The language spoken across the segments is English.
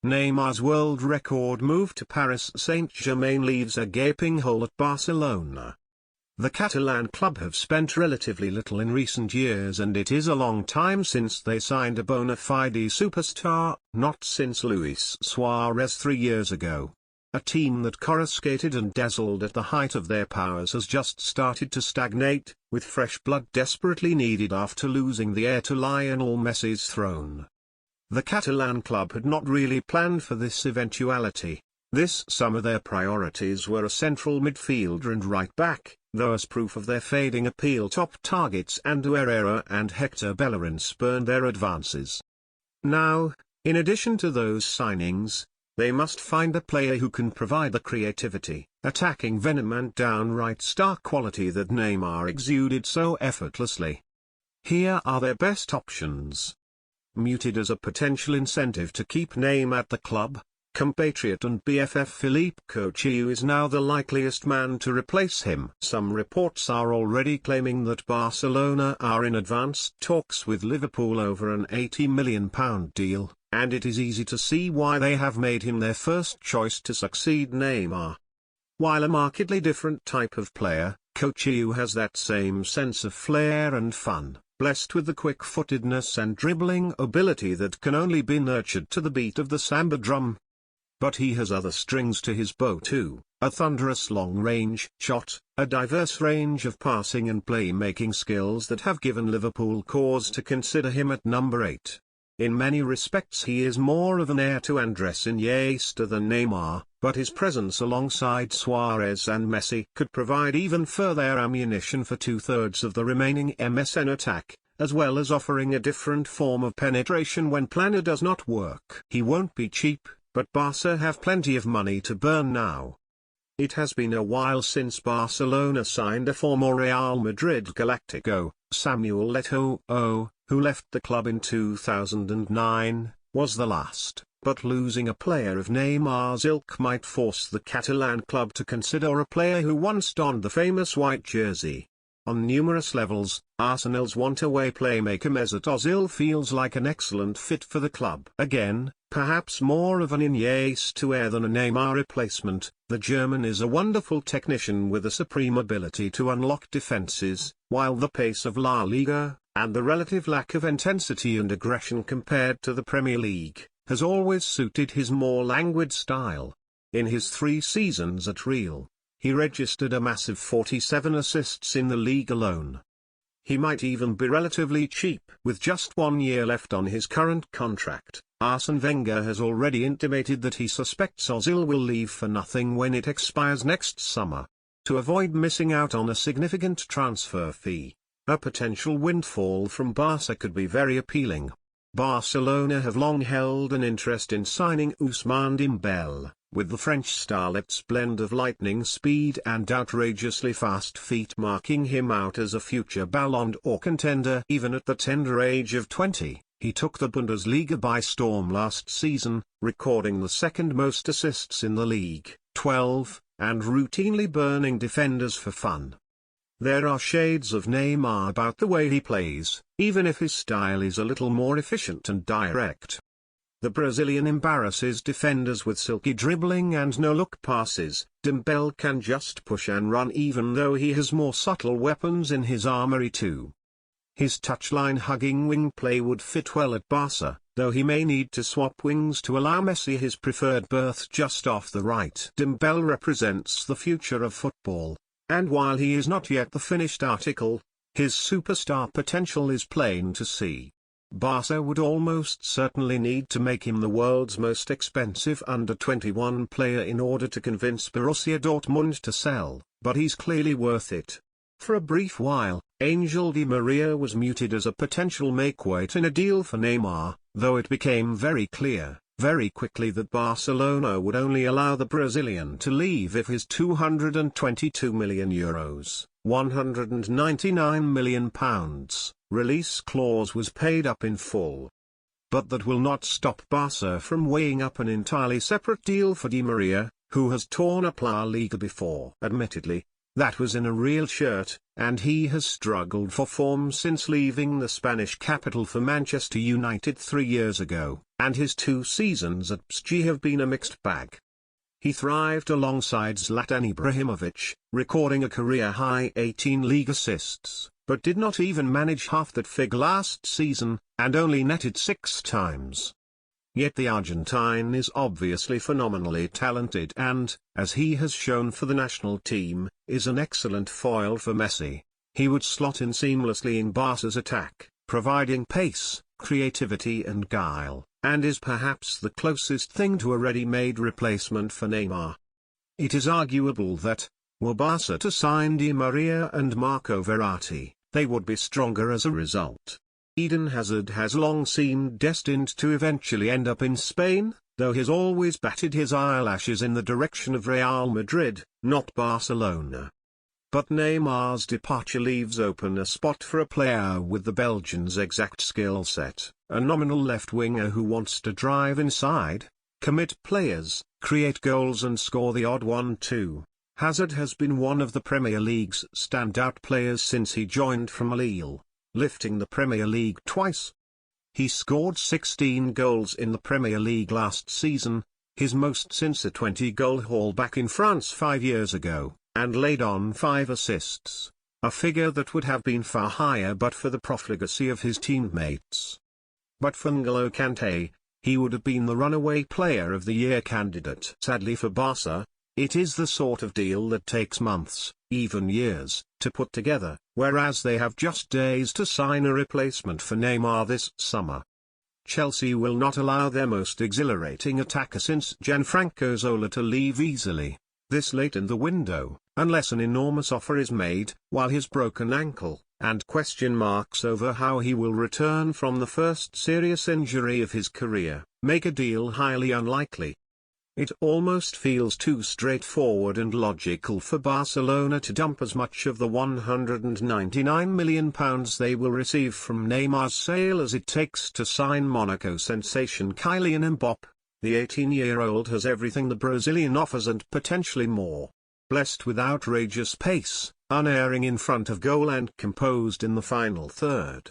Neymar's world record move to Paris Saint-Germain leaves a gaping hole at Barcelona. The Catalan club have spent relatively little in recent years, and it is a long time since they signed a bona fide superstar, not since Luis Suarez 3 years ago. A team that coruscated and dazzled at the height of their powers has just started to stagnate, with fresh blood desperately needed after losing the heir to Lionel Messi's throne. The Catalan club had not really planned for this eventuality. This summer their priorities were a central midfielder and right-back, though as proof of their fading appeal top targets Ander Herrera and Hector Bellerin spurned their advances. Now, in addition to those signings, they must find a player who can provide the creativity, attacking venom and downright star quality that Neymar exuded so effortlessly. Here are their best options. Muted as a potential incentive to keep Neymar at the club, compatriot and BFF Philippe Coutinho is now the likeliest man to replace him. Some reports are already claiming that Barcelona are in advanced talks with Liverpool over an £80 million deal, and it is easy to see why they have made him their first choice to succeed Neymar. While a markedly different type of player, Coutinho has that same sense of flair and fun, blessed with the quick-footedness and dribbling ability that can only be nurtured to the beat of the samba drum. But he has other strings to his bow too, a thunderous long-range shot, a diverse range of passing and playmaking skills that have given Liverpool cause to consider him at number 8. In many respects he is more of an heir to Andres Iniesta than Neymar, but his presence alongside Suarez and Messi could provide even further ammunition for two-thirds of the remaining MSN attack, as well as offering a different form of penetration when planner does not work. He won't be cheap, but Barca have plenty of money to burn now. It has been a while since Barcelona signed a former Real Madrid Galactico, Samuel Eto'o, who left the club in 2009, was the last, but losing a player of Neymar's ilk might force the Catalan club to consider a player who once donned the famous white jersey. On numerous levels, Arsenal's want-away playmaker Mesut Ozil feels like an excellent fit for the club. Again, perhaps more of an Iniesta heir than a Neymar replacement, the German is a wonderful technician with a supreme ability to unlock defenses, while the pace of La Liga, and the relative lack of intensity and aggression compared to the Premier League, has always suited his more languid style. In his 3 seasons at Real, he registered a massive 47 assists in the league alone. He might even be relatively cheap. With just 1 year left on his current contract, Arsene Wenger has already intimated that he suspects Ozil will leave for nothing when it expires next summer. To avoid missing out on a significant transfer fee, a potential windfall from Barca could be very appealing. Barcelona have long held an interest in signing Ousmane Dembele, with the French starlet's blend of lightning speed and outrageously fast feet marking him out as a future Ballon d'Or contender. Even at the tender age of 20, he took the Bundesliga by storm last season, recording the second most assists in the league, 12, and routinely burning defenders for fun. There are shades of Neymar about the way he plays, even if his style is a little more efficient and direct. The Brazilian embarrasses defenders with silky dribbling and no-look passes. Dembele can just push and run, even though he has more subtle weapons in his armory too. His touchline-hugging wing play would fit well at Barca, though he may need to swap wings to allow Messi his preferred berth just off the right. Dembele represents the future of football, and while he is not yet the finished article, his superstar potential is plain to see. Barca would almost certainly need to make him the world's most expensive under-21 player in order to convince Borussia Dortmund to sell, but he's clearly worth it. For a brief while, Angel Di Maria was muted as a potential make-weight in a deal for Neymar, though it became very clear, very quickly, that Barcelona would only allow the Brazilian to leave if his €222 million, £199 million, release clause was paid up in full. But that will not stop Barca from weighing up an entirely separate deal for Di Maria, who has torn up La Liga before. Admittedly, That was in a real shirt, and he has struggled for form since leaving the Spanish capital for Manchester United 3 years ago, and his 2 seasons at PSG have been a mixed bag. He thrived alongside Zlatan Ibrahimovic, recording a career-high 18 league assists, but did not even manage half that figure last season, and only netted 6 times. Yet the Argentine is obviously phenomenally talented and, as he has shown for the national team, is an excellent foil for Messi. He would slot in seamlessly in Barca's attack, providing pace, creativity and guile, and is perhaps the closest thing to a ready-made replacement for Neymar. It is arguable that, were Barca to sign Di Maria and Marco Verratti, they would be stronger as a result. Eden Hazard has long seemed destined to eventually end up in Spain, though he's always batted his eyelashes in the direction of Real Madrid, not Barcelona. But Neymar's departure leaves open a spot for a player with the Belgians' exact skill set, a nominal left winger who wants to drive inside, commit players, create goals and score the odd one too. Hazard has been one of the Premier League's standout players since he joined from Lille, lifting the Premier League twice. He scored 16 goals in the Premier League last season, his most since a 20-goal haul back in France 5 years ago, and laid on 5 assists, a figure that would have been far higher but for the profligacy of his teammates. But for N'Golo Kanté, he would have been the runaway player of the year candidate. Sadly for Barca, it is the sort of deal that takes months, even years, to put together, whereas they have just days to sign a replacement for Neymar this summer. Chelsea will not allow their most exhilarating attacker since Gianfranco Zola to leave easily, this late in the window, unless an enormous offer is made, while his broken ankle, and question marks over how he will return from the first serious injury of his career, make a deal highly unlikely. It almost feels too straightforward and logical for Barcelona to dump as much of the £199 million they will receive from Neymar's sale as it takes to sign Monaco sensation Kylian Mbappé. The 18-year-old has everything the Brazilian offers and potentially more. Blessed with outrageous pace, unerring in front of goal and composed in the final third.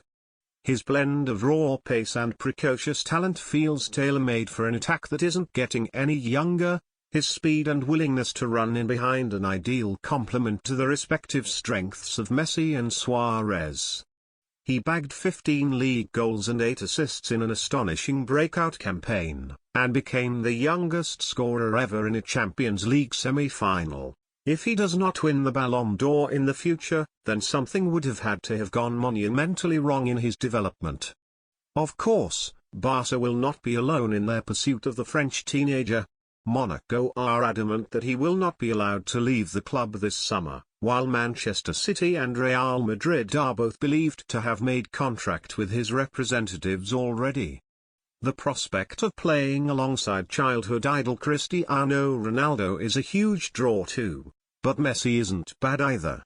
His blend of raw pace and precocious talent feels tailor-made for an attack that isn't getting any younger, his speed and willingness to run in behind an ideal complement to the respective strengths of Messi and Suarez. He bagged 15 league goals and 8 assists in an astonishing breakout campaign, and became the youngest scorer ever in a Champions League semi-final. If he does not win the Ballon d'Or in the future, then something would have had to have gone monumentally wrong in his development. Of course, Barca will not be alone in their pursuit of the French teenager. Monaco are adamant that he will not be allowed to leave the club this summer, while Manchester City and Real Madrid are both believed to have made contract with his representatives already. The prospect of playing alongside childhood idol Cristiano Ronaldo is a huge draw too. But Messi isn't bad either.